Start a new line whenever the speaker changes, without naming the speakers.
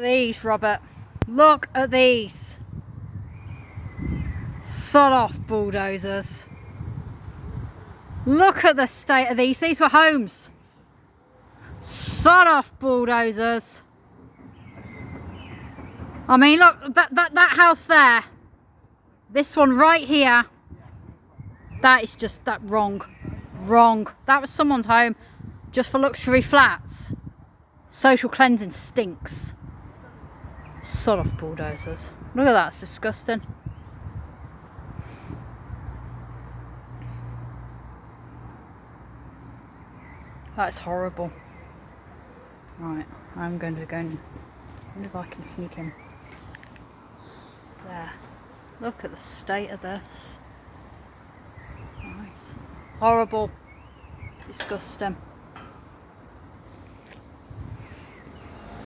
These, Robert. Look at these. Sod off, bulldozers. Look at the state of these. These were homes. Sod off, bulldozers. I mean, look, that house there. This one right here. That is just wrong. Wrong. That was someone's home just for luxury flats. Social cleansing stinks. Sod off, bulldozers. Look at that, it's disgusting. That's horrible. Right, I'm going to go and wonder if I can sneak in. There. Look at the state of this. Right. Horrible. Disgusting.